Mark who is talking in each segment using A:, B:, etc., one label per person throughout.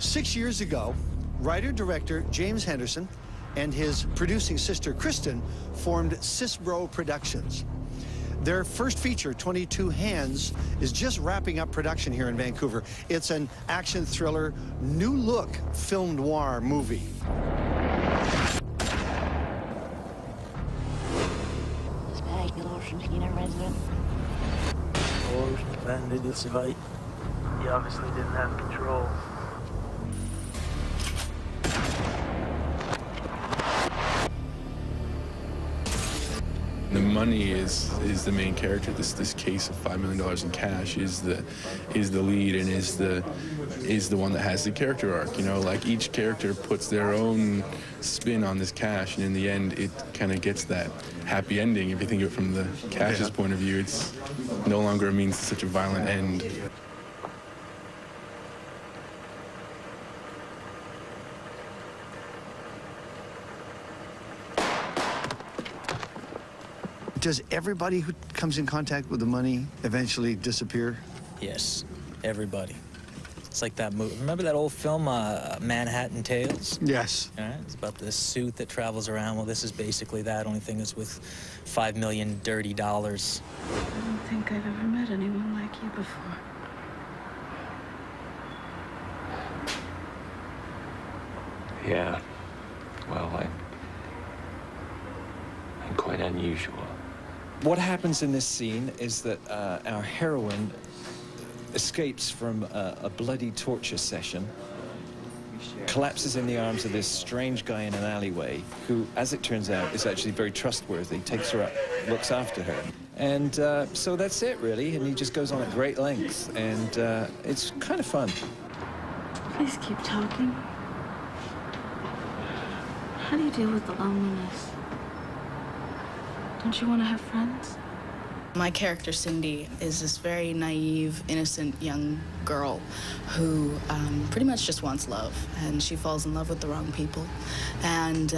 A: 6 years ago, writer-director James Henderson and his producing sister Kristen formed SisBro Productions. Their first feature, 22 Hands, is just wrapping up production here in Vancouver. It's an action thriller, new look film noir movie.
B: He obviously didn't have control.
C: The money is the main character. This case of $5 million in cash is the lead and is the one that has the character arc. You know, like each character puts their own spin on this cash, and in the end, it kind of gets that happy ending. If you think of it from the cash's point of view, it's no longer a means to such a violent end.
A: Does everybody who comes in contact with the money eventually disappear?
D: Yes, everybody. It's like that movie. Remember that old film, Manhattan Tales?
A: Yes.
D: All right, it's about this suit that travels around. Well, this is basically that. Only thing is with $5 million dirty dollars.
E: I don't think I've ever met anyone like you before.
F: Yeah. Well, I'm quite unusual.
G: What happens in this scene is that our heroine escapes from a bloody torture session, collapses in the arms of this strange guy in an alleyway who, as it turns out, is actually very trustworthy, takes her up, looks after her. And so that's it, really, and he just goes on at great length, and it's kind of fun.
E: Please keep talking. How do you deal with the loneliness? Don't you want to have friends?
H: My character, Cindy, is this very naive, innocent young girl who pretty much just wants love. And she falls in love with the wrong people and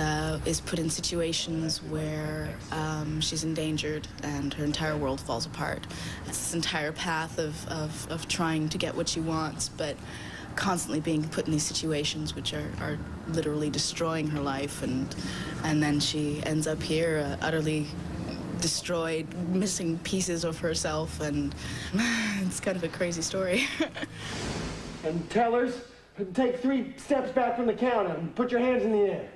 H: is put in situations where she's endangered and her entire world falls apart. It's this entire path of trying to get what she wants, but constantly being put in these situations which are literally destroying her life. And then she ends up here utterly destroyed, missing pieces of herself, and it's kind of a crazy story.
I: And tellers, take 3 steps back from the counter and put your hands in the air.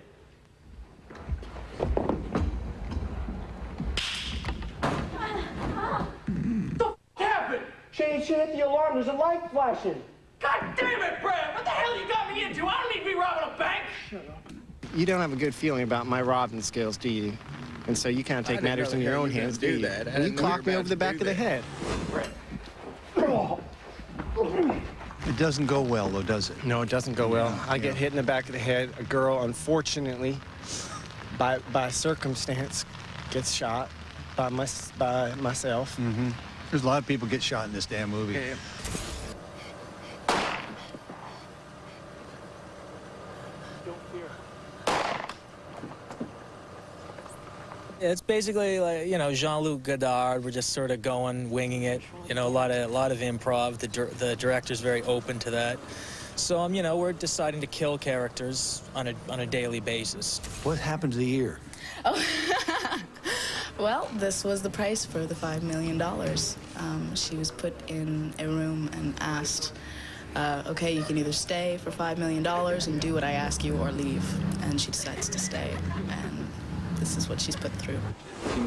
I: The f happened? She hit the alarm. There's a light flashing.
J: God damn it, Brad! What the hell you got me into? I don't need to be robbing a bank!
I: Shut up. You don't have a good feeling about my robbing skills, do you? And so you kind of take matters in your own hands, do you? And you clock me over the back of the head.
A: It doesn't go well, though, does it?
I: No, it doesn't go well. I get hit in the back of the head. A girl, unfortunately, by circumstance, gets shot by myself.
A: Mm-hmm. There's a lot of people get shot in this damn movie.
I: Yeah.
D: It's basically like, you know, Jean-Luc Godard. We're just sort of going, winging it. You know, a lot of improv. The director's very open to that. So, you know, we're deciding to kill characters on a daily basis.
A: What happened to the ear?
H: Oh, well, this was the price for the $5 million. She was put in a room and asked, okay, you can either stay for $5 million and do what I ask you or leave. And she decides to stay. And this is what she's put through.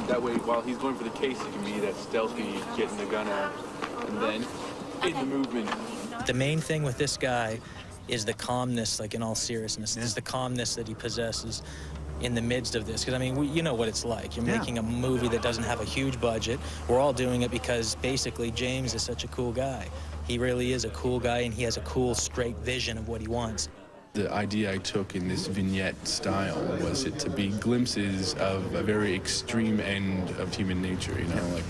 C: That way, while he's going for the case, he can be that stealthy, getting the gun out, and then in the movement.
D: The main thing with this guy is the calmness, like in all seriousness, is the calmness that he possesses in the midst of this. Because, I mean, you know what it's like. You're making a movie that doesn't have a huge budget. We're all doing it because, basically, James is such a cool guy. He really is a cool guy, and he has a cool, straight vision of what he wants.
C: The idea I took in this vignette style was it to be glimpses of a very extreme end of human nature, you know, like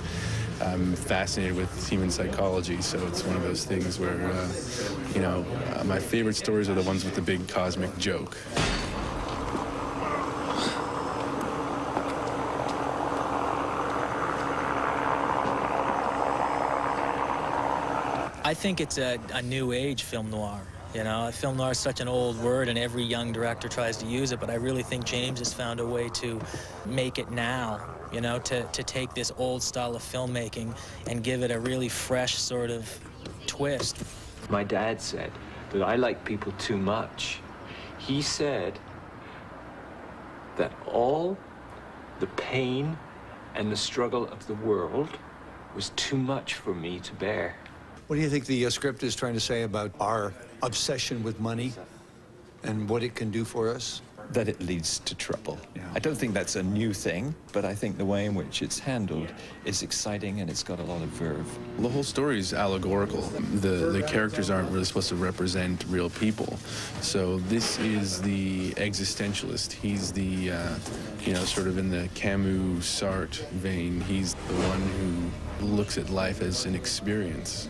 C: I'm fascinated with human psychology, so it's one of those things where, you know, my favorite stories are the ones with the big cosmic joke.
D: I think it's a new age film noir. You know, film noir is such an old word, and every young director tries to use it, but I really think James has found a way to make it now, you know, to take this old style of filmmaking and give it a really fresh sort of twist.
F: My dad said that I like people too much. He said that all the pain and the struggle of the world was too much for me to bear.
A: What do you think the script is trying to say about our obsession with money and what it can do for us?
G: That it leads to trouble.
A: Yeah.
G: I don't think that's a new thing, but I think the way in which it's handled is exciting and it's got a lot of verve.
C: The whole story is allegorical. The characters aren't really supposed to represent real people. So this is the existentialist. He's the, you know, sort of in the Camus Sartre vein. He's the one who looks at life as an experience.